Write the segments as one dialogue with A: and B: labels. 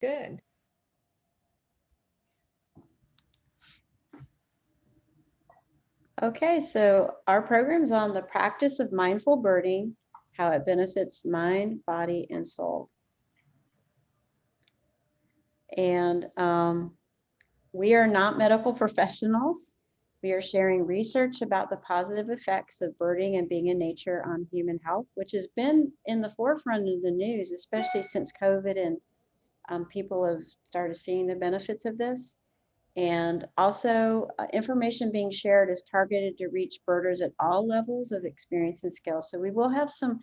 A: Good.
B: Okay, so our program's on the practice of mindful birding, how it benefits mind, body, and soul. And we are not medical professionals. We are sharing research about the positive effects of birding and being in nature on human health, which has been in the forefront of the news, especially since COVID, and people have started seeing the benefits of this. And also, information being shared is targeted to reach birders at all levels of experience and skill. So we will have some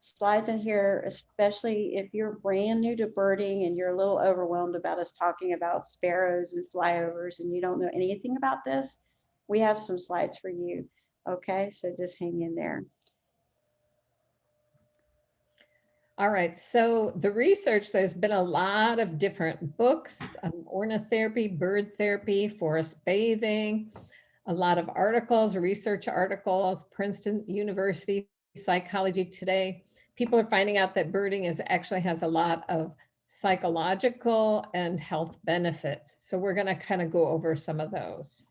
B: slides in here, especially if you're brand new to birding and you're a little overwhelmed about us talking about sparrows and flyovers and you don't know anything about this. We have some slides for you. Okay, so just hang in there.
A: All right, so the research, there's been a lot of different books, ornithotherapy, bird therapy, forest bathing, a lot of articles, research articles, Princeton University Psychology Today. People are finding out that birding actually has a lot of psychological and health benefits. So we're going to kind of go over some of those.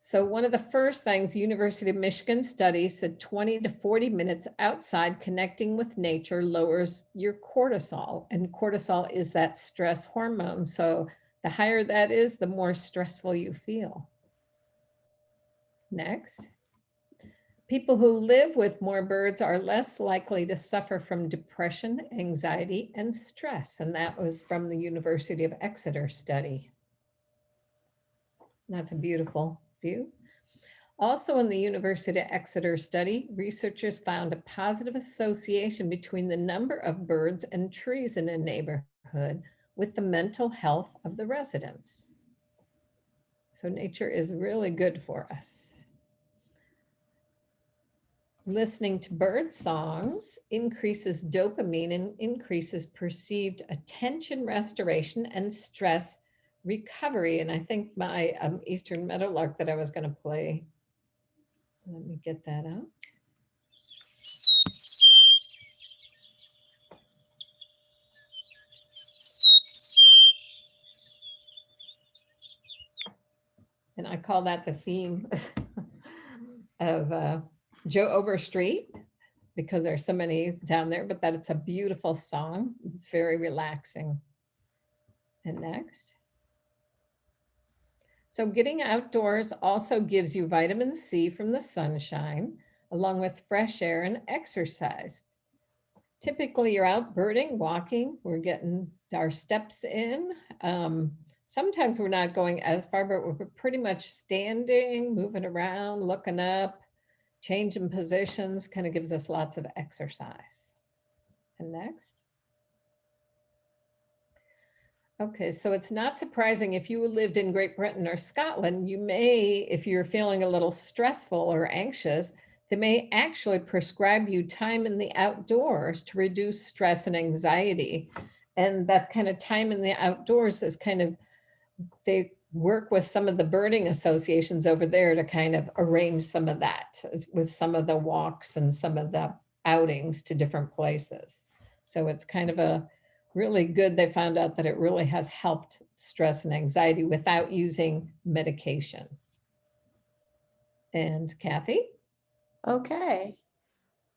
A: So one of the first things, University of Michigan study said 20 to 40 minutes outside connecting with nature lowers your cortisol. And cortisol is that stress hormone. So the higher that is, the more stressful you feel. Next. People who live with more birds are less likely to suffer from depression, anxiety, and stress. And that was from the University of Exeter study. That's a beautiful view. Also in the University of Exeter study, researchers found a positive association between the number of birds and trees in a neighborhood with the mental health of the residents. So nature is really good for us. Listening to bird songs increases dopamine and increases perceived attention restoration and stress recovery. And I think my Eastern Meadowlark that I was going to play, let me get that out. And I call that the theme of Joe Overstreet, because there's so many down there, but that it's a beautiful song. It's very relaxing. And next. So getting outdoors also gives you vitamin C from the sunshine, along with fresh air and exercise. Typically you're out birding, walking, we're getting our steps in. Sometimes we're not going as far, but we're pretty much standing, moving around, looking up, changing positions, kind of gives us lots of exercise. And next. Okay, so it's not surprising if you lived in Great Britain or Scotland, you may, if you're feeling a little stressful or anxious, they may actually prescribe you time in the outdoors to reduce stress and anxiety. And that kind of time in the outdoors is kind of, they work with some of the birding associations over there to kind of arrange some of that with some of the walks and some of the outings to different places. So it's kind of a really good. They found out that it really has helped stress and anxiety without using medication. And Kathy?
B: Okay.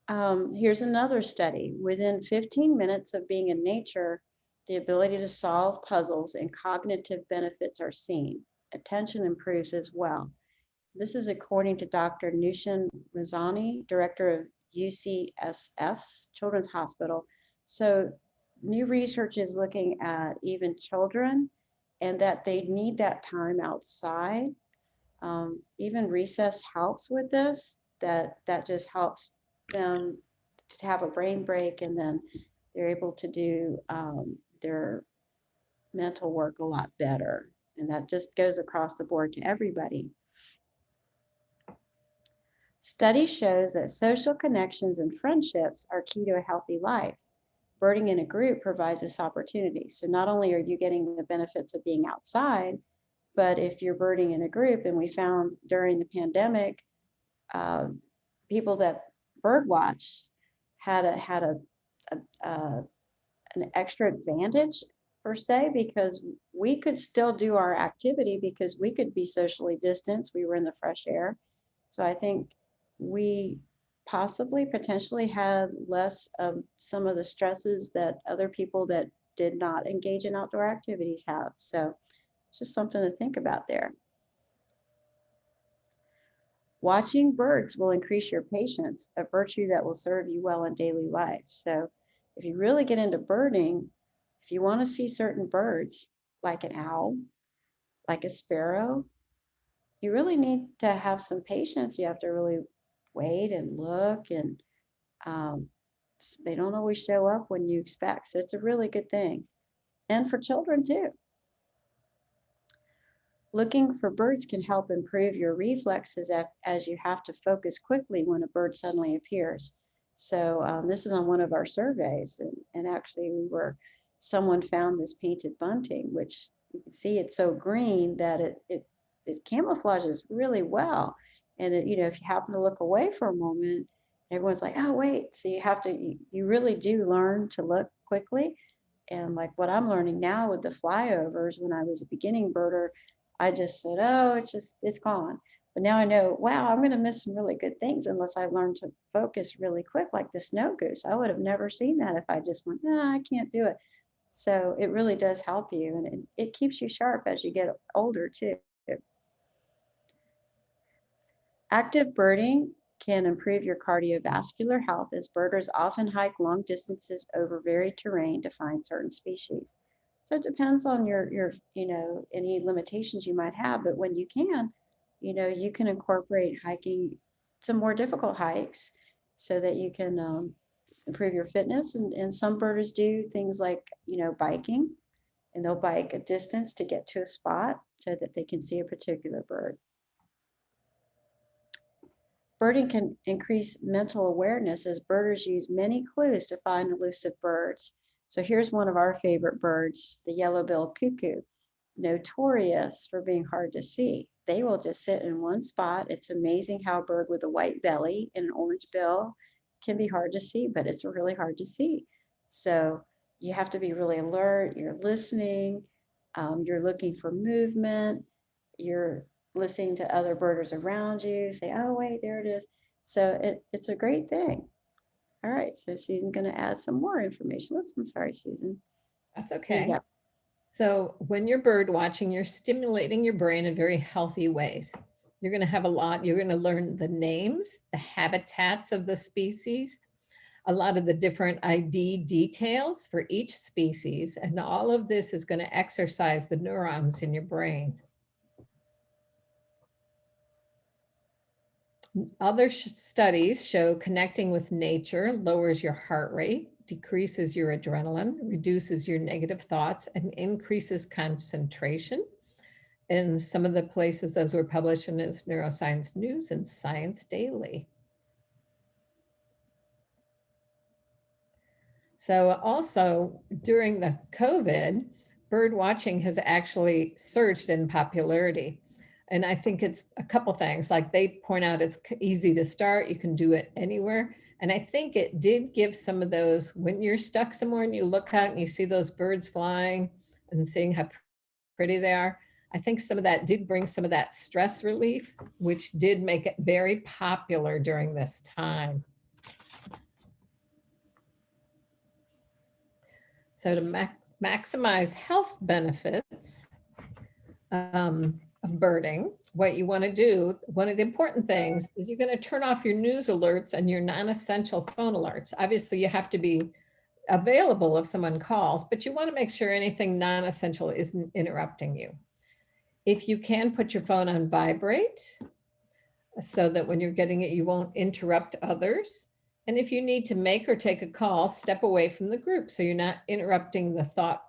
B: Here's another study. Within 15 minutes of being in nature, the ability to solve puzzles and cognitive benefits are seen. Attention improves as well. This is according to Dr. Nushin Razani, director of UCSF's Children's Hospital. So new research is looking at even children and that they need that time outside. Even recess helps with this, that just helps them to have a brain break, and then they're able to do their mental work a lot better. And that just goes across the board to everybody. Study shows that social connections and friendships are key to a healthy life. Birding in a group provides this opportunity. So not only are you getting the benefits of being outside, but if you're birding in a group, and we found during the pandemic, people that bird watch had a an extra advantage per se, because we could still do our activity because we could be socially distanced. We were in the fresh air. So I think we possibly potentially had less of some of the stresses that other people that did not engage in outdoor activities have. So it's just something to think about there. Watching birds will increase your patience, a virtue that will serve you well in daily life. So if you really get into birding, if you want to see certain birds, like an owl, like a sparrow, you really need to have some patience. You have to really wait and look, and um, they don't always show up when you expect. So it's a really good thing. And for children too. Looking for birds can help improve your reflexes as you have to focus quickly when a bird suddenly appears. So this is on one of our surveys, and actually someone found this painted bunting, which you can see it's so green that it camouflages really well. And if you happen to look away for a moment, everyone's like, oh wait. So you really do learn to look quickly. And like what I'm learning now with the flyovers, when I was a beginning birder, I just said, oh, it's gone. But now I know, wow, I'm going to miss some really good things unless I learn to focus really quick, like the snow goose. I would have never seen that if I just went, I can't do it. So it really does help you, and it keeps you sharp as you get older too. Active birding can improve your cardiovascular health, as birders often hike long distances over varied terrain to find certain species. So it depends on your any limitations you might have, but when you can, you can incorporate hiking some more difficult hikes so that you can improve your fitness. And some birders do things like, biking, and they'll bike a distance to get to a spot so that they can see a particular bird. Birding can increase mental awareness, as birders use many clues to find elusive birds. So here's one of our favorite birds, the yellow-billed cuckoo, notorious for being hard to see. They will just sit in one spot. It's amazing how a bird with a white belly and an orange bill can be hard to see, but it's really hard to see. So you have to be really alert. You're listening. You're looking for movement. You're listening to other birders around you, say, oh, wait, there it is. So it's a great thing. All right, so Susan's going to add some more information. Whoops, I'm sorry, Susan.
A: That's
B: Here you
A: okay.
B: go.
A: So when you're bird watching, you're stimulating your brain in very healthy ways. You're going to have you're going to learn the names, the habitats of the species, a lot of the different ID details for each species, and all of this is going to exercise the neurons in your brain. Other studies show connecting with nature lowers your heart rate, decreases your adrenaline, reduces your negative thoughts, and increases concentration. In some of the places those were published in is Neuroscience News and Science Daily. So also during the COVID, bird watching has actually surged in popularity. And I think it's a couple things, like they point out it's easy to start, you can do it anywhere. And I think it did give some of those, when you're stuck somewhere and you look out and you see those birds flying and seeing how pretty they are, I think some of that did bring some of that stress relief, which did make it very popular during this time. So to maximize health benefits of birding, what you want to do, one of the important things is you're going to turn off your news alerts and your non-essential phone alerts. Obviously, you have to be available if someone calls, but you want to make sure anything non-essential isn't interrupting you. If you can, put your phone on vibrate so that when you're getting it, you won't interrupt others. And if you need to make or take a call, step away from the group so you're not interrupting the thought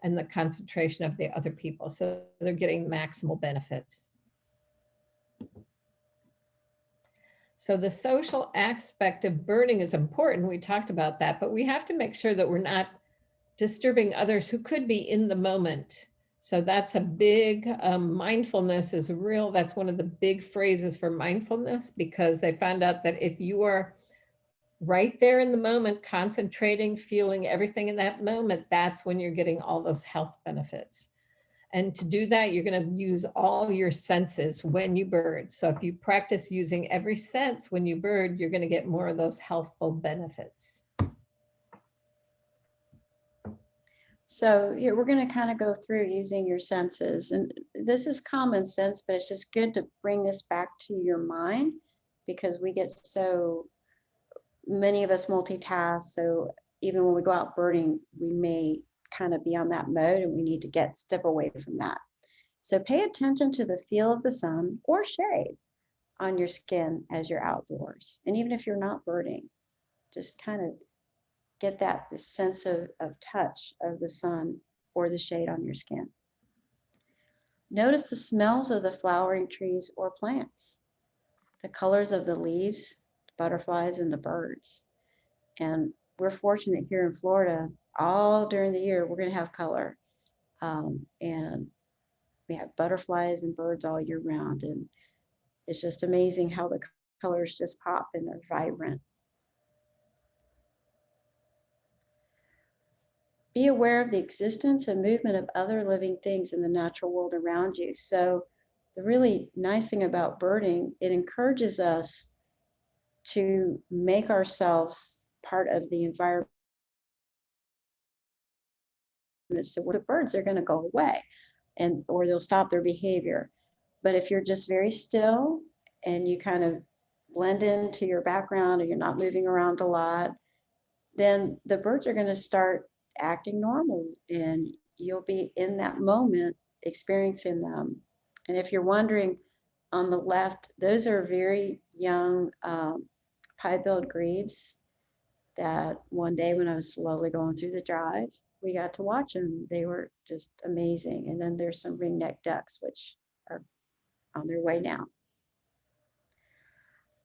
A: and the concentration of the other people. So they're getting maximal benefits. So the social aspect of birding is important. We talked about that, but we have to make sure that we're not disturbing others who could be in the moment. So that's a big mindfulness is real. That's one of the big phrases for mindfulness, because they found out that if you are right there in the moment, concentrating, feeling everything in that moment, that's when you're getting all those health benefits. And to do that, you're going to use all your senses when you bird. So if you practice using every sense when you bird, you're going to get more of those healthful benefits.
B: So yeah, we're going to kind of go through using your senses. And this is common sense, but it's just good to bring this back to your mind because we get so many of us multitask. So even when we go out birding, we may kind of be on that mode and we need to step away from that. So pay attention to the feel of the sun or shade on your skin as you're outdoors. And even if you're not birding, just kind of get that sense of touch of the sun or the shade on your skin. Notice the smells of the flowering trees or plants, the colors of the leaves, butterflies, and the birds. And we're fortunate here in Florida, all during the year, we're going to have color. And we have butterflies and birds all year round. And it's just amazing how the colors just pop and they're vibrant. Be aware of the existence and movement of other living things in the natural world around you. So the really nice thing about birding, it encourages us to make ourselves part of the environment. So the birds are going to go away or they'll stop their behavior. But if you're just very still and you kind of blend into your background and you're not moving around a lot, then the birds are going to start acting normal and you'll be in that moment experiencing them. And if you're wondering, on the left, those are very young pie-billed grebes that one day when I was slowly going through the drive, we got to watch them. They were just amazing. And then there's some ring-necked ducks, which are on their way now.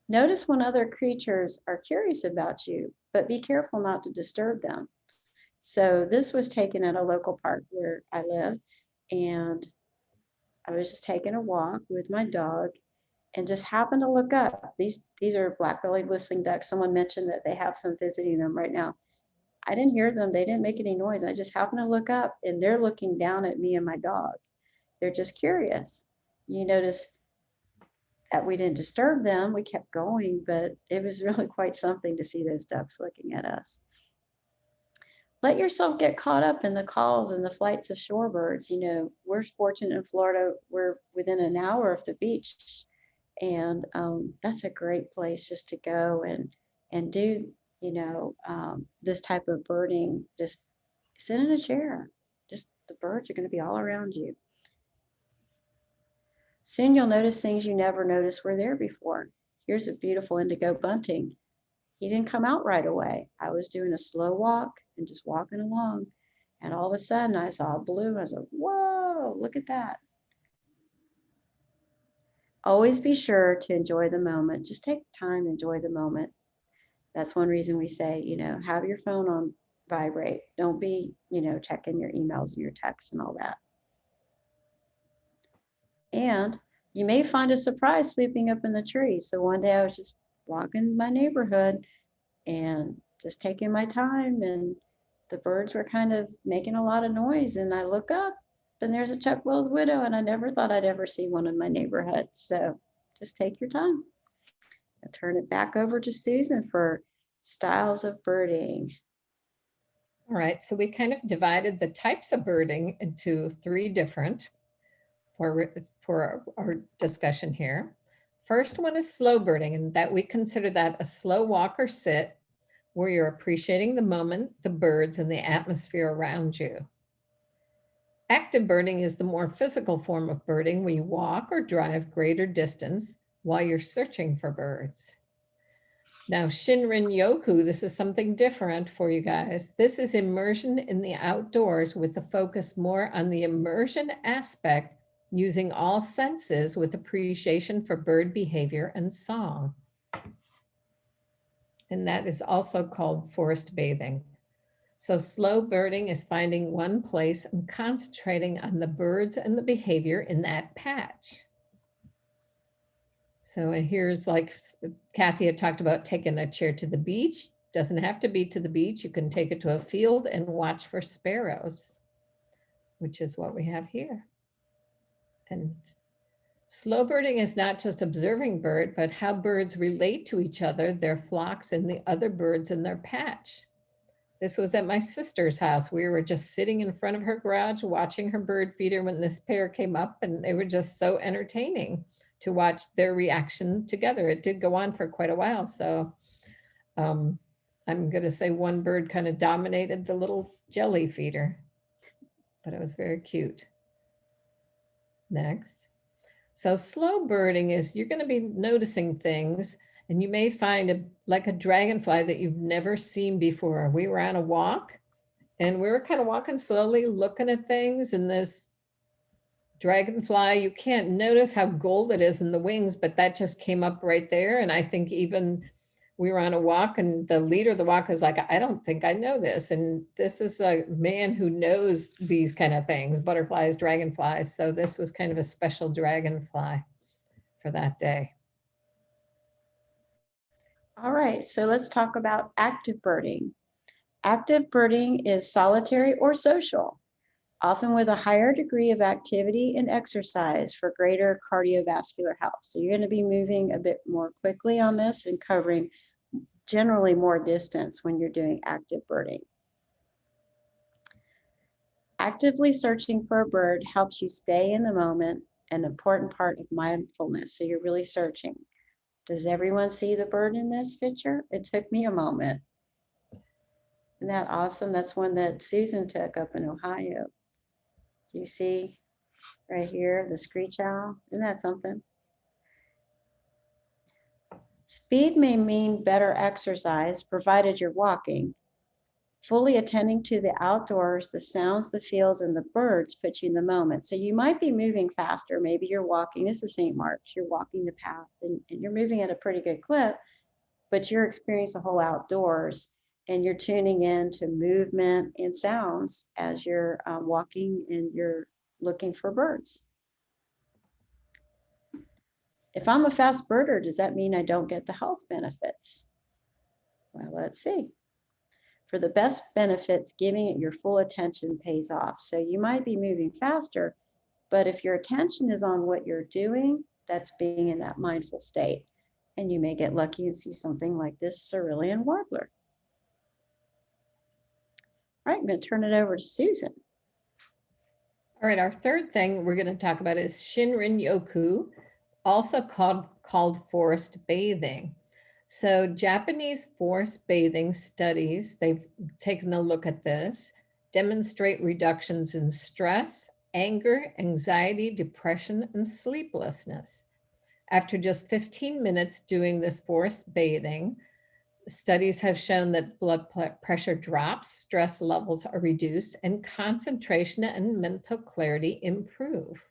B: Notice when other creatures are curious about you, but be careful not to disturb them. So this was taken at a local park where I live, and I was just taking a walk with my dog and just happened to look up. These are black-bellied whistling ducks. Someone mentioned that they have some visiting them right now. I didn't hear them. They didn't make any noise. I just happened to look up and they're looking down at me and my dog. They're just curious. You notice that we didn't disturb them. We kept going, but it was really quite something to see those ducks looking at us. Let yourself get caught up in the calls and the flights of shorebirds. You know, we're fortunate in Florida. We're within an hour of the beach, and that's a great place just to go and do, you know, this type of birding. Just sit in a chair. Just the birds are going to be all around you. Soon you'll notice things you never noticed were there before. Here's a beautiful indigo bunting. He didn't come out right away. I was doing a slow walk and just walking along. And all of a sudden I saw blue. I was like, whoa, look at that. Always be sure to enjoy the moment. Just take time, enjoy the moment. That's one reason we say, you know, have your phone on vibrate. Don't be, you know, checking your emails and your texts and all that. And you may find a surprise sleeping up in the tree. So one day I was just walking my neighborhood and just taking my time, and the birds were kind of making a lot of noise. And I look up and there's a Chuck Wells widow, and I never thought I'd ever see one in my neighborhood. So just take your time. I'll turn it back over to Susan for styles of birding.
A: All right, so we kind of divided the types of birding into three different for our discussion here. First one is slow birding, and that we consider that a slow walk or sit where you're appreciating the moment, the birds, and the atmosphere around you. Active birding is the more physical form of birding where you walk or drive greater distance while you're searching for birds. Now, Shinrin Yoku, this is something different for you guys. This is immersion in the outdoors with the focus more on the immersion aspect, using all senses with appreciation for bird behavior and song. And that is also called forest bathing. So slow birding is finding one place and concentrating on the birds and the behavior in that patch. So here's like Kathy had talked about taking a chair to the beach. Doesn't have to be to the beach. You can take it to a field and watch for sparrows, which is what we have here. And slow birding is not just observing bird, but how birds relate to each other, their flocks, and the other birds in their patch. This was at my sister's house. We were just sitting in front of her garage watching her bird feeder when this pair came up, and they were just so entertaining to watch their reaction together. It did go on for quite a while. So I'm going to say one bird kind of dominated the little jelly feeder, but it was very cute. Next. So slow birding is you're going to be noticing things, and you may find like a dragonfly that you've never seen before. We were on a walk and we were kind of walking slowly, looking at things, and this dragonfly, you can't notice how gold it is in the wings, but that just came up right there. And I think even we were on a walk and the leader of the walk was like, I don't think I know this. And this is a man who knows these kind of things, butterflies, dragonflies. So this was kind of a special dragonfly for that day.
B: All right, so let's talk about active birding. Active birding is solitary or social, often with a higher degree of activity and exercise for greater cardiovascular health. So you're going to be moving a bit more quickly on this and covering generally more distance when you're doing active birding. Actively searching for a bird helps you stay in the moment, an important part of mindfulness. So you're really searching. Does everyone see the bird in this picture? It took me a moment. Isn't that awesome? That's one that Susan took up in Ohio. Do you see right here, the screech owl? Isn't that something? Speed may mean better exercise, provided you're walking. Fully attending to the outdoors, the sounds, the feels, and the birds put you in the moment. So you might be moving faster. Maybe you're walking, this is St. Mark's, you're walking the path and you're moving at a pretty good clip, but you're experiencing the whole outdoors and you're tuning in to movement and sounds as you're walking and you're looking for birds. If I'm a fast birder, does that mean I don't get the health benefits? Well, let's see. For the best benefits, giving it your full attention pays off. So you might be moving faster, but if your attention is on what you're doing, that's being in that mindful state. And you may get lucky and see something like this cerulean warbler. All right, I'm going to turn it over to Susan.
A: All right, our third thing we're going to talk about is Shinrin-yoku, also called forest bathing. So Japanese forest bathing studies, they've taken a look at this, demonstrate reductions in stress, anger, anxiety, depression, and sleeplessness. After just 15 minutes doing this forest bathing, studies have shown that blood pressure drops, stress levels are reduced, and concentration and mental clarity improve.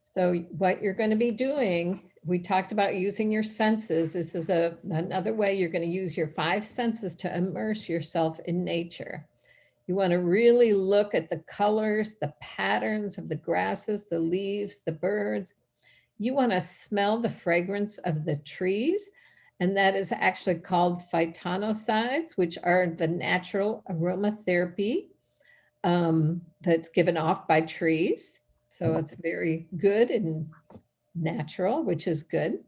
A: So what you're going to be doing, we talked about using your senses. This is another way you're going to use your 5 senses to immerse yourself in nature. You want to really look at the colors, the patterns of the grasses, the leaves, the birds. You want to smell the fragrance of the trees. And that is actually called phytonosides, which are the natural aromatherapy that's given off by trees. So it's very good and natural, which is good.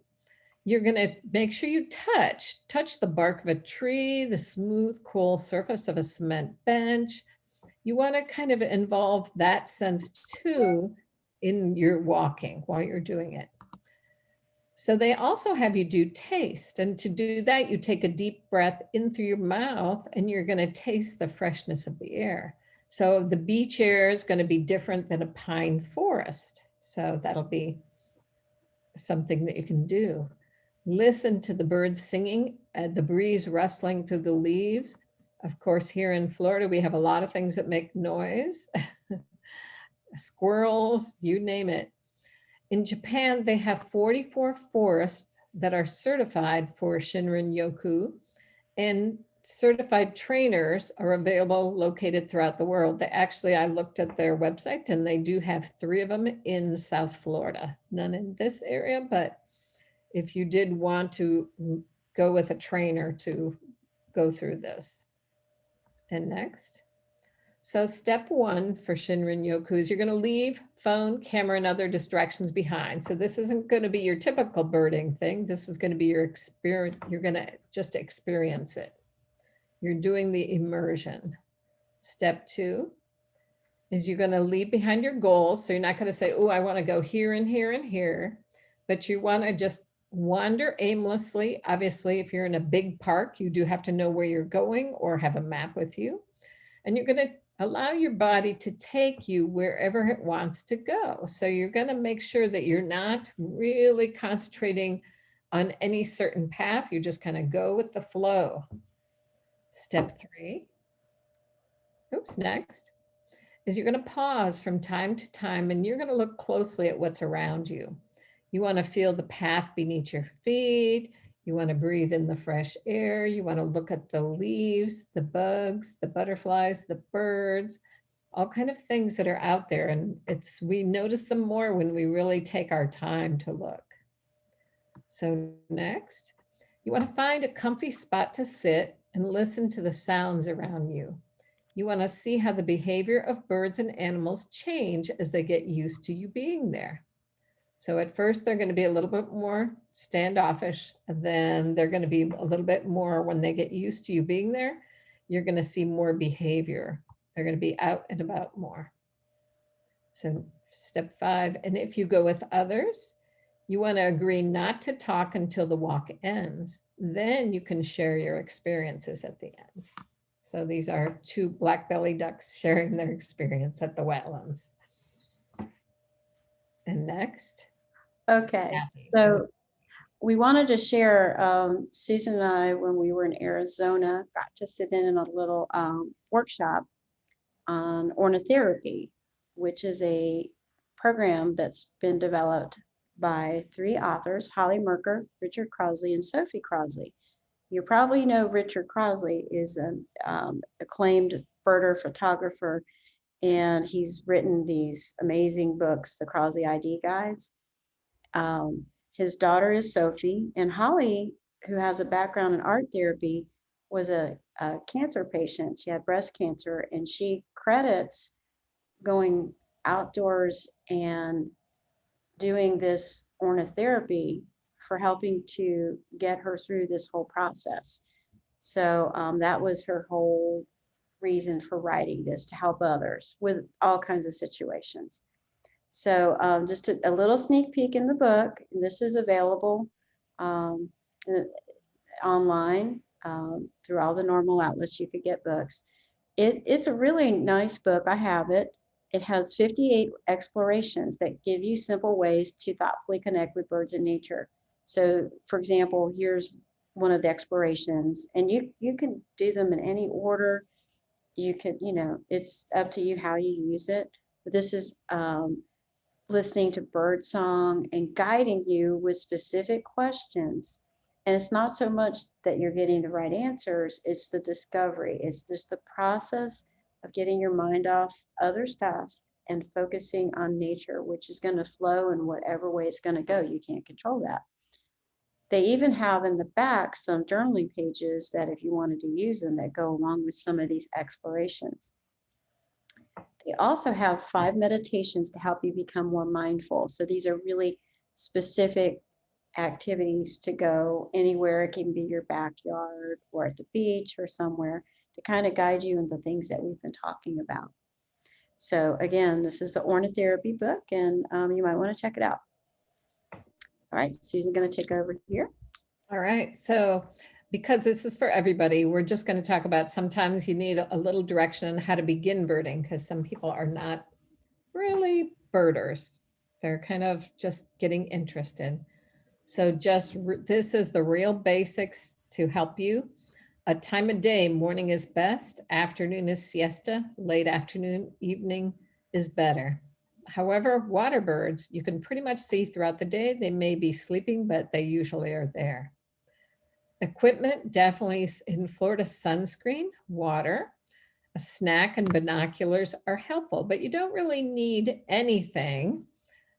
A: You're going to make sure you touch the bark of a tree, the smooth, cool surface of a cement bench. You want to kind of involve that sense too in your walking while you're doing it. So they also have you do taste. And to do that, you take a deep breath in through your mouth and you're going to taste the freshness of the air. So the beach air is going to be different than a pine forest. So that'll be something that you can do. Listen to the birds singing, the breeze rustling through the leaves. Of course, here in Florida, we have a lot of things that make noise. Squirrels, you name it. In Japan, they have 44 forests that are certified for Shinrin-yoku. And certified trainers are available, located throughout the world. I looked at their website and they do have 3 of them in South Florida. None in this area, but if you did want to go with a trainer to go through this. And next. So step 1 for Shinrin Yoku is you're going to leave phone, camera, and other distractions behind. So this isn't going to be your typical birding thing. This is going to be your experience. You're going to just experience it. You're doing the immersion. Step 2 is you're going to leave behind your goals. So you're not going to say, oh, I want to go here and here and here, but you want to just wander aimlessly. Obviously, if you're in a big park, you do have to know where you're going or have a map with you. And you're going to allow your body to take you wherever it wants to go. So you're going to make sure that you're not really concentrating on any certain path. You just kind of go with the flow. Step 3, next, is you're going to pause from time to time and you're going to look closely at what's around you. You want to feel the path beneath your feet. You want to breathe in the fresh air. You want to look at the leaves, the bugs, the butterflies, the birds, all kind of things that are out there. And we notice them more when we really take our time to look. So next, you want to find a comfy spot to sit and listen to the sounds around you. You want to see how the behavior of birds and animals change as they get used to you being there. So at first they're going to be a little bit more standoffish, and then they're going to be a little bit more when they get used to you being there. You're going to see more behavior. They're going to be out and about more. So step 5, and if you go with others, you want to agree not to talk until the walk ends. Then you can share your experiences at the end. So these are 2 black-bellied ducks sharing their experience at the wetlands. And next.
B: Okay, so we wanted to share, Susan and I, when we were in Arizona, got to sit in a little workshop on ornithotherapy, which is a program that's been developed by 3 authors, Holly Merker, Richard Crosley, and Sophie Crosley. You probably know Richard Crosley is an acclaimed birder photographer, and he's written these amazing books, the Crosley ID Guides. His daughter is Sophie, and Holly, who has a background in art therapy, was a cancer patient. She had breast cancer, and she credits going outdoors and doing this ornithotherapy for helping to get her through this whole process. So that was her whole reason for writing this, to help others with all kinds of situations. So just a little sneak peek in the book. This is available online through all the normal outlets you could get books. It's a really nice book. I have it. It has 58 explorations that give you simple ways to thoughtfully connect with birds and nature. So for example, here's one of the explorations, and you can do them in any order. You could, it's up to you how you use it. But this is listening to bird song and guiding you with specific questions. And it's not so much that you're getting the right answers, it's the discovery. It's just the process of getting your mind off other stuff and focusing on nature, which is going to flow in whatever way it's going to go. You can't control that. They even have in the back some journaling pages that if you wanted to use them, that go along with some of these explorations. They also have 5 meditations to help you become more mindful. So these are really specific activities to go anywhere. It can be your backyard or at the beach or somewhere to kind of guide you in the things that we've been talking about. So again, this is the ornithotherapy book, and you might want to check it out. All right, Susan's going to take over here.
A: All right, so because this is for everybody, we're just going to talk about sometimes you need a little direction on how to begin birding, because some people are not really birders. They're kind of just getting interested. So this is the real basics to help you. A time of day: morning is best, afternoon is siesta, late afternoon, evening is better. However, water birds, you can pretty much see throughout the day. They may be sleeping, but they usually are there. Equipment, definitely in Florida, sunscreen, water, a snack, and binoculars are helpful, but you don't really need anything.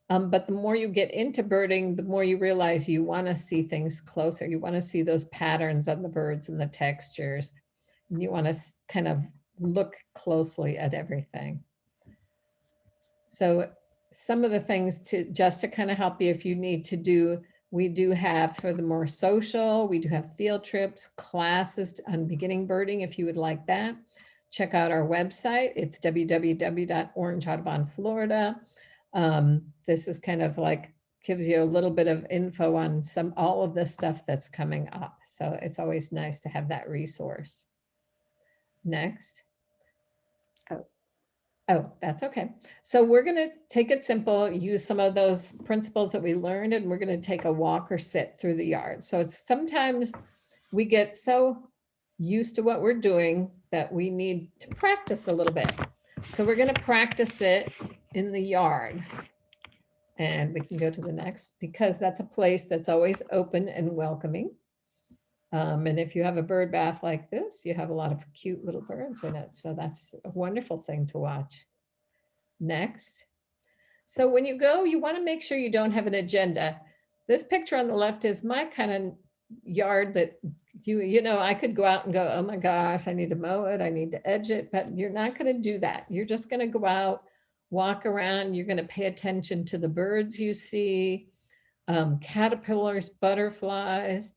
A: But the more you get into birding, the more you realize you want to see things closer. You want to see those patterns on the birds and the textures. And you want to kind of look closely at everything. So some of the things to kind of help you if you need to do, we do have for the more social, we do have field trips, classes on beginning birding if you would like that. Check out our website. It's www.orangeaudubonflorida. This is kind of like gives you a little bit of info on all of this stuff that's coming up. So it's always nice to have that resource. Next. Oh, that's okay. So we're going to take it simple, use some of those principles that we learned, and we're going to take a walk or sit through the yard. So it's sometimes we get so used to what we're doing that we need to practice a little bit. So we're going to practice it in the yard. And we can go to the next, because that's a place that's always open and welcoming. And if you have a bird bath like this, you have a lot of cute little birds in it. So that's a wonderful thing to watch. Next. So when you go, you want to make sure you don't have an agenda. This picture on the left is my kind of yard that you know, I could go out and go, oh my gosh, I need to mow it, I need to edge it, but you're not going to do that. You're just going to go out, walk around, you're going to pay attention to the birds you see, caterpillars, butterflies,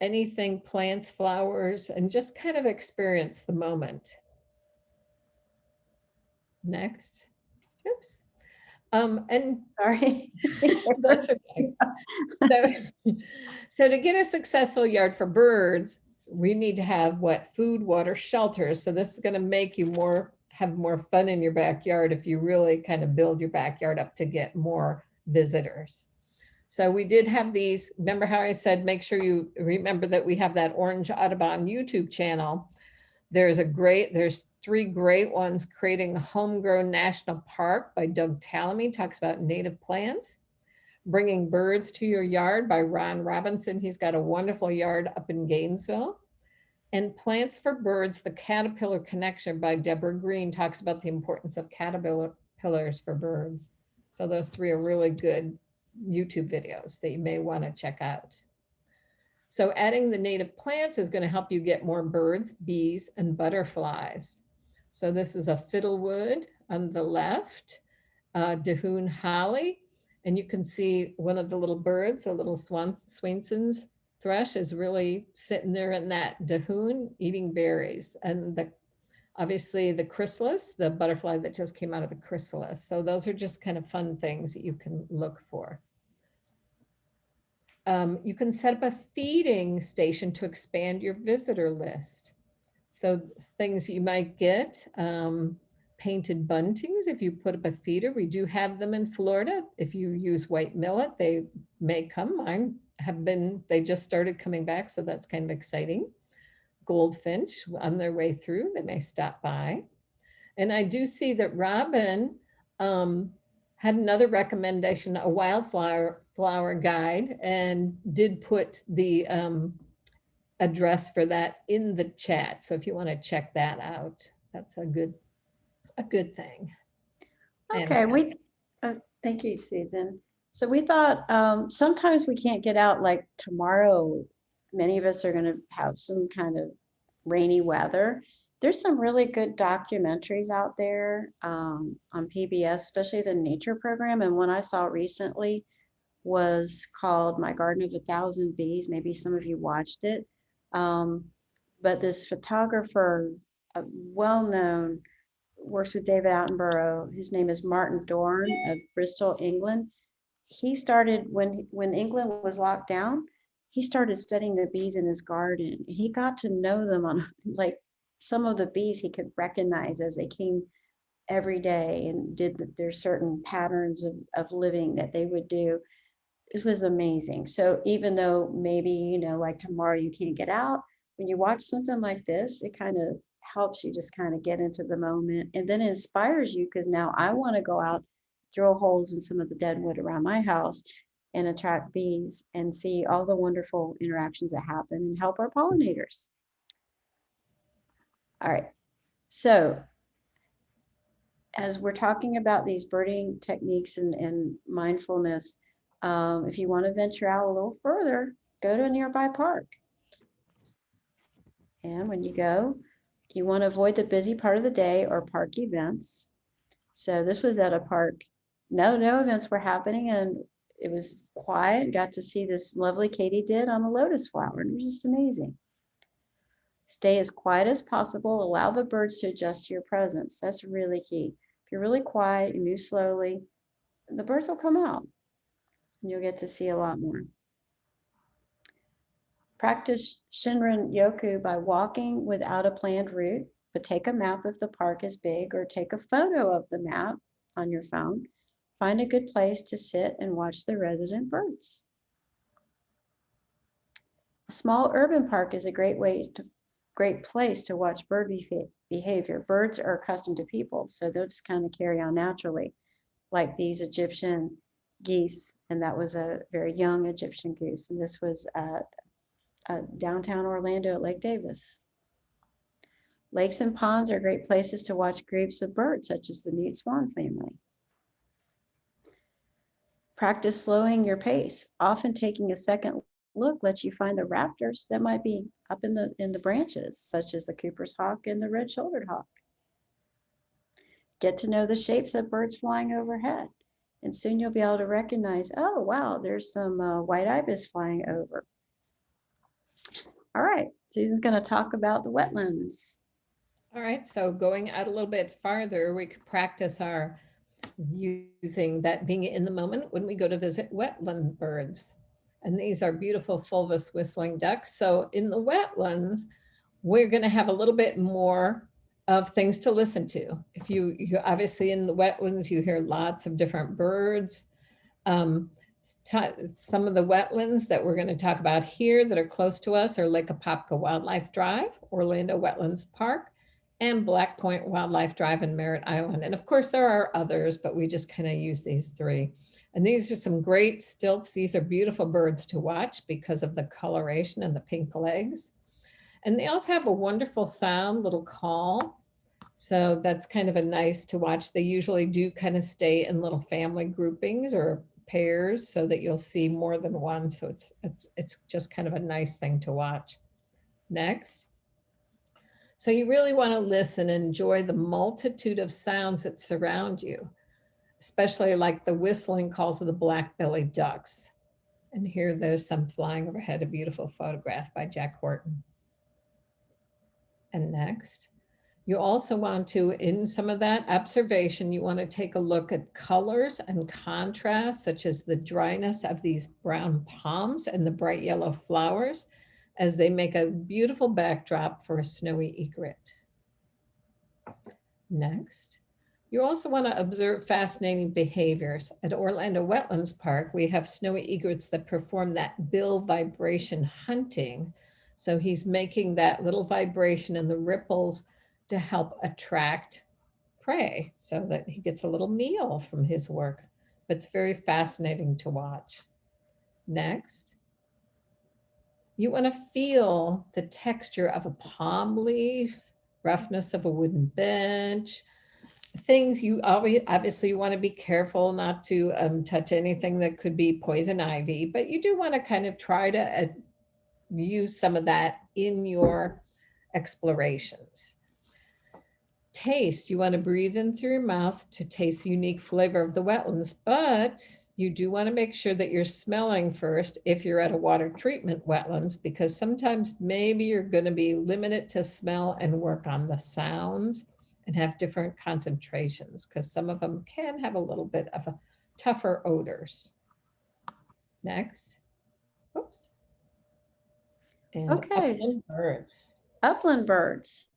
A: anything, plants, flowers, and just kind of experience the moment. Next. Oops. And
B: Sorry.
A: that's okay. So to get a successful yard for birds, we need to have what? Food, water, shelter. So this is going to make you have more fun in your backyard if you really kind of build your backyard up to get more visitors. So we did have these, remember how I said, make sure you remember that we have that Orange Audubon YouTube channel. There's 3 great ones. Creating a Homegrown National Park by Doug Tallamy, talks about native plants. Bringing Birds to Your Yard by Ron Robinson. He's got a wonderful yard up in Gainesville. And Plants for Birds, The Caterpillar Connection by Deborah Green, talks about the importance of caterpillars for birds. So those 3 are really good YouTube videos that you may want to check out. So adding the native plants is going to help you get more birds, bees, and butterflies. So this is a fiddlewood on the left, Dahoon holly, and you can see one of the little birds, a little Swainson's thrush, is really sitting there in that Dahoon eating berries. And obviously the chrysalis, the butterfly that just came out of the chrysalis. So those are just kind of fun things that you can look for. You can set up a feeding station to expand your visitor list. So things you might get, painted buntings. If you put up a feeder, we do have them in Florida. If you use white millet, they may come. Mine have been, they just started coming back. So that's kind of exciting. Goldfinch on their way through, they may stop by. And I do see that Robin had another recommendation, a wildflower guide, and did put the address for that in the chat. So if you want to check that out, that's a good thing.
B: Okay, thank you, Susan. So we thought sometimes we can't get out, like tomorrow, many of us are going to have some kind of rainy weather. There's some really good documentaries out there on PBS, especially the nature program. And one I saw recently was called My Garden of 1,000 Bees. Maybe some of you watched it. But this photographer, well-known, works with David Attenborough. His name is Martin Dorn of Bristol, England. He started when England was locked down. He started studying the bees in his garden. He got to know them on, like, some of the bees he could recognize as they came every day and there's certain patterns of living that they would do. It was amazing. So even though maybe, you know, like tomorrow you can't get out, when you watch something like this, it kind of helps you just kind of get into the moment, and then it inspires you, because now I want to go out, drill holes in some of the dead wood around my house and attract bees and see all the wonderful interactions that happen and help our pollinators. All right, so as we're talking about these birding techniques and mindfulness, if you want to venture out a little further, go to a nearby park. And when you go, you want to avoid the busy part of the day or park events. So this was at a park. No events were happening, and it was quiet. Got to see this lovely katydid on a lotus flower, and it was just amazing. Stay as quiet as possible. Allow the birds to adjust to your presence. That's really key. If you're really quiet, you move slowly, the birds will come out, and you'll get to see a lot more. Practice Shinrin Yoku by walking without a planned route, but take a map if the park is big, or take a photo of the map on your phone. Find a good place to sit and watch the resident birds. A small urban park is a great place to watch bird behavior. Birds are accustomed to people, so they'll just kind of carry on naturally, like these Egyptian geese, and that was a very young Egyptian goose, and this was downtown Orlando at Lake Davis. Lakes and ponds are great places to watch groups of birds, such as the mute swan family. Practice slowing your pace. Often taking a second look lets you find the raptors that might be up in the branches, such as the Cooper's hawk and the red-shouldered hawk. Get to know the shapes of birds flying overhead, and soon you'll be able to recognize, oh, wow, there's some white ibis flying over. All right, Susan's going to talk about the wetlands.
A: All right, so going out a little bit farther, we could practice our using that being in the moment when we go to visit wetland birds. And these are beautiful fulvous whistling ducks. So in the wetlands, we're going to have a little bit more of things to listen to. If you obviously in the wetlands, you hear lots of different birds. Some of the wetlands that we're going to talk about here that are close to us are Lake Apopka Wildlife Drive, Orlando Wetlands Park, and Black Point Wildlife Drive and Merritt Island. And of course there are others, but we just kind of use these three. And these are some great stilts. These are beautiful birds to watch because of the coloration and the pink legs. And they also have a wonderful sound, little call. So that's kind of a nice to watch. They usually do kind of stay in little family groupings or pairs so that you'll see more than one. So it's just kind of a nice thing to watch. Next. So you really want to listen and enjoy the multitude of sounds that surround you, especially like the whistling calls of the black-bellied ducks. And here there's some flying overhead, a beautiful photograph by Jack Horton. And next, you also want to, in some of that observation, you want to take a look at colors and contrasts, such as the dryness of these brown palms and the bright yellow flowers, as they make a beautiful backdrop for a snowy egret. Next, you also want to observe fascinating behaviors. At Orlando Wetlands Park, we have snowy egrets that perform that bill vibration hunting. So he's making that little vibration and the ripples to help attract prey so that he gets a little meal from his work. But it's very fascinating to watch. Next. You want to feel the texture of a palm leaf, roughness of a wooden bench, things you obviously you want to be careful not to touch anything that could be poison ivy, but you do want to kind of try to use some of that in your explorations. Taste, you want to breathe in through your mouth to taste the unique flavor of the wetlands, but you do want to make sure that you're smelling first if you're at a water treatment wetlands, because sometimes maybe you're going to be limited to smell and work on the sounds and have different concentrations, because some of them can have a little bit of a tougher odors. Next. Oops. And
B: Okay.
A: upland birds.
B: Upland birds.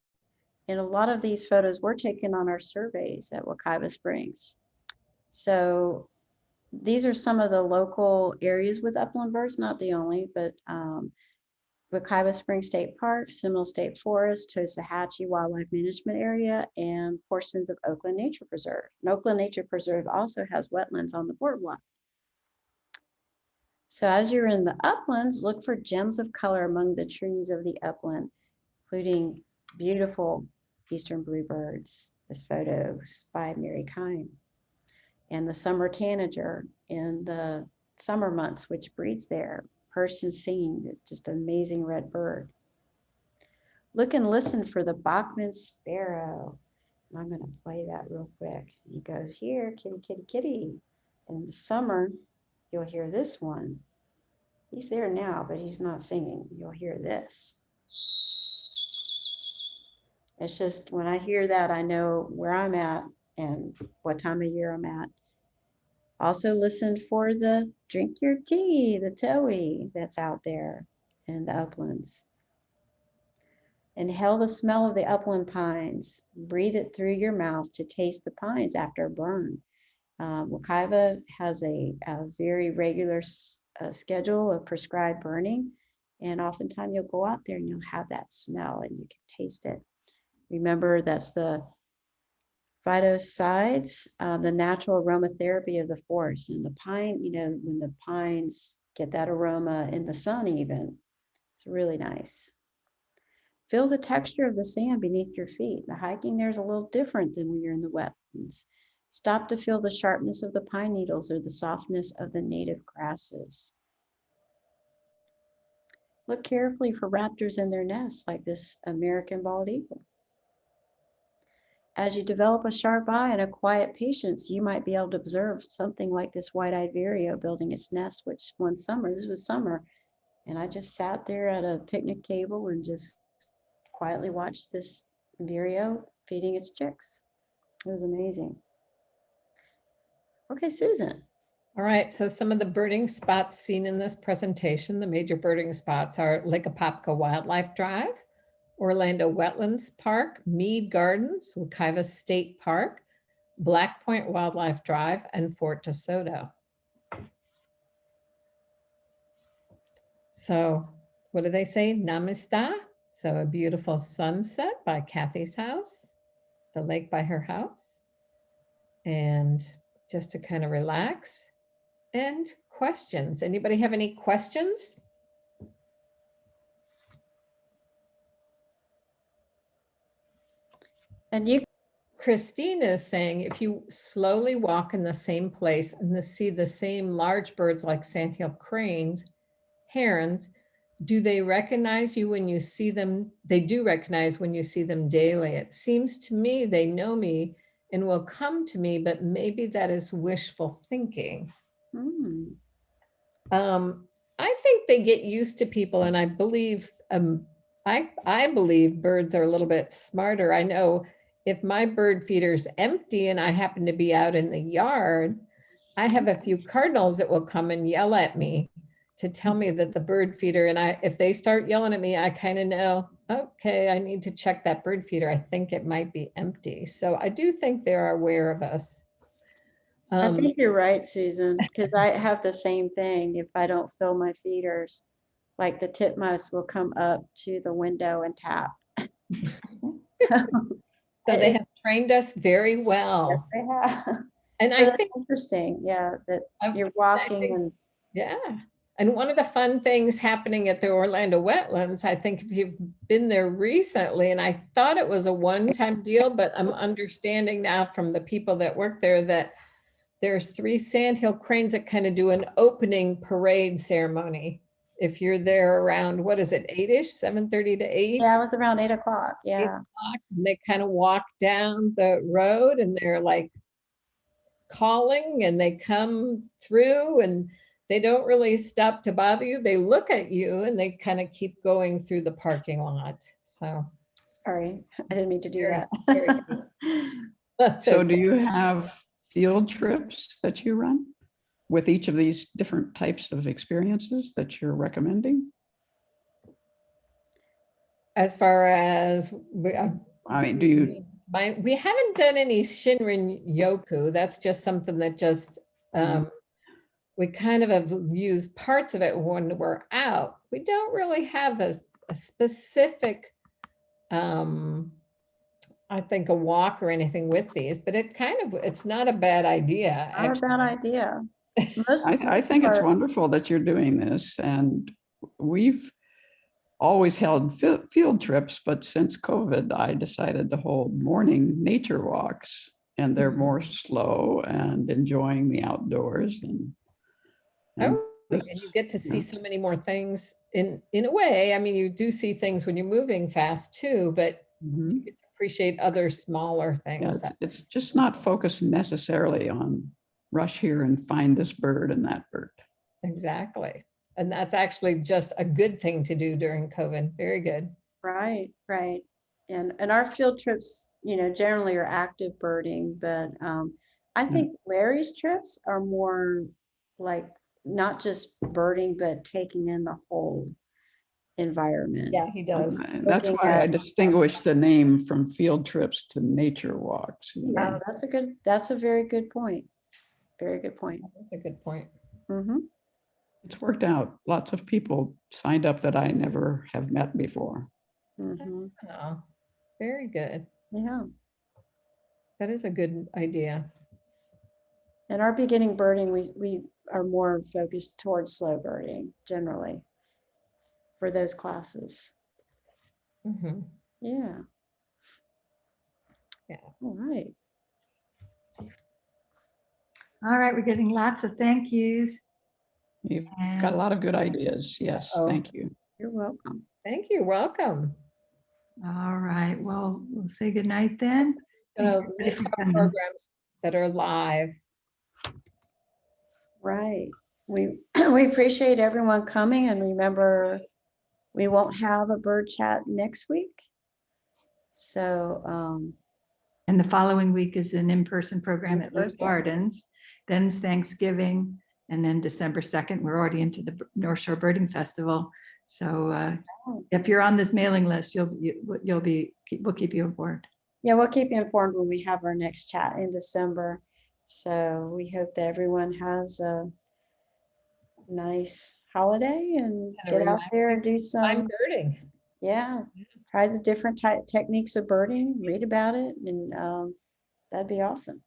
B: And a lot of these photos were taken on our surveys at Wekiva Springs. So these are some of the local areas with upland birds, not the only, but Wekiva Springs State Park, Seminole State Forest, Tosahatchee Wildlife Management Area, and portions of Oakland Nature Preserve. And Oakland Nature Preserve also has wetlands on the boardwalk. So as you're in the uplands, look for gems of color among the trees of the upland, including beautiful eastern bluebirds, as photos by Mary Kine, and the summer tanager in the summer months, which breeds there. Person singing, just an amazing red bird. Look and listen for the Bachman sparrow. And I'm going to play that real quick. He goes, here, kitty, kitty, kitty. And in the summer, you'll hear this one. He's there now, but he's not singing. You'll hear this. It's just when I hear that, I know where I'm at and what time of year I'm at. Also listen for the drink your tea, the towhee that's out there in the uplands. Inhale the smell of the upland pines. Breathe it through your mouth to taste the pines after a burn. Wekiva has a very regular schedule of prescribed burning. And oftentimes you'll go out there and you'll have that smell and you can taste it. Remember, that's the phytosides, the natural aromatherapy of the forest. And the pine, when the pines get that aroma in the sun even, it's really nice. Feel the texture of the sand beneath your feet. The hiking there is a little different than when you're in the wetlands. Stop to feel the sharpness of the pine needles or the softness of the native grasses. Look carefully for raptors in their nests, like this American bald eagle. As you develop a sharp eye and a quiet patience, you might be able to observe something like this white-eyed vireo building its nest, which one summer, this was summer, and I just sat there at a picnic table and just quietly watched this vireo feeding its chicks. It was amazing. Okay, Susan.
A: All right, so some of the birding spots seen in this presentation, the major birding spots are Lake Apopka Wildlife Drive, Orlando Wetlands Park, Mead Gardens, Wekiva State Park, Black Point Wildlife Drive, and Fort DeSoto. So what do they say? Namaste. So a beautiful sunset by Kathy's house, the lake by her house, and just to kind of relax. And questions. Anybody have any questions?
B: And you,
A: Christine is saying, if you slowly walk in the same place and see the same large birds like sandhill cranes, herons, do they recognize you when you see them? They do recognize when you see them daily. It seems to me they know me and will come to me, but maybe that is wishful thinking. I think they get used to people, and I believe I believe birds are a little bit smarter. I know if my bird feeder's empty and I happen to be out in the yard, I have a few cardinals that will come and yell at me to tell me that the bird feeder, and if they start yelling at me, I kind of know, okay, I need to check that bird feeder. I think it might be empty. So I do think they're aware of us.
B: I think you're right, Susan, because I have the same thing. If I don't fill my feeders, like the titmouse will come up to the window and tap.
A: So they have trained us very well.
B: Yes, they have.
A: And
B: I think interesting, yeah, that you're walking and
A: yeah. And one of the fun things happening at the Orlando Wetlands, I think if you've been there recently, and I thought it was a one-time deal, but I'm understanding now from the people that work there that there's 3 sandhill cranes that kind of do an opening parade ceremony. If you're there around, what is it, 8-ish, 7:30 to 8?
B: Yeah, it was around 8 o'clock. Yeah.
A: 8 o'clock, and they kind of walk down the road and they're like calling and they come through and they don't really stop to bother you. They look at you and they kind of keep going through the parking lot. So.
B: Sorry, I didn't mean to do
A: Very,
B: that.
C: So do you have field trips that you run with each of these different types of experiences that you're recommending?
A: As far as,
C: I mean, do you?
A: We haven't done any Shinrin Yoku. That's just something that just, we kind of have used parts of it when we're out. We don't really have a specific, I think, a walk or anything with these, but it's not a bad idea.
B: Not a bad idea. Most
C: I think it's
B: are-
C: wonderful that you're doing this, and we've always held field trips, but since COVID, I decided to hold morning nature walks, and they're more slow and enjoying the outdoors. And
A: Oh,
C: this,
A: and you get to see
C: yeah.
A: so many more things in a way. I mean, you do see things when you're moving fast too, but
C: Mhm.
A: you get to appreciate other smaller
C: Yeah,
A: things.
C: it's just not focused necessarily on rush here and find this bird and that bird.
A: Exactly. And that's actually just a good thing to do during COVID. Very good.
B: Right, right. And our field trips, generally are active birding, but I think Larry's trips are more like not just birding, but taking in the whole environment.
A: Yeah, he does.
C: And that's
B: Looking
C: why I
B: at-
C: distinguish the name from field trips to nature walks.
B: Oh, that's a very good point. Very good point.
A: That's a good point.
B: Mm-hmm.
C: It's worked out. Lots of people signed up that I never have met before.
B: Mm-hmm.
A: Oh, very good.
B: Yeah.
A: That is a good idea.
B: And our beginning birding, we are more focused towards slow birding generally for those classes.
A: Mhm.
B: Yeah.
A: Yeah.
B: All right.
D: All right, we're getting lots of thank yous.
C: You've got a
D: And
C: lot of good ideas. Yes,
A: Uh-oh.
C: thank you.
B: You're welcome.
A: Thank you. Welcome.
D: all right, well, we'll say goodnight then. Thanks,
A: So
D: everybody,
A: miss
D: for
A: our
D: coming.
A: programs that are live.
B: Right. We we appreciate everyone coming, and remember, we won't have a bird chat next week. So
D: And the following week is an in-person program at Lou
B: In-person.
D: Gardens. Then's Thanksgiving. And then December 2nd, we're already into the North Shore Birding Festival. So if you're on this mailing list, we'll keep you informed.
B: yeah, we'll keep you informed when we have our next chat in December. So we hope that everyone has a nice holiday and
A: And a
B: get out there and do
A: I'm
B: some,
A: birding.
B: yeah, try the different techniques of birding, read about it, and that'd be awesome.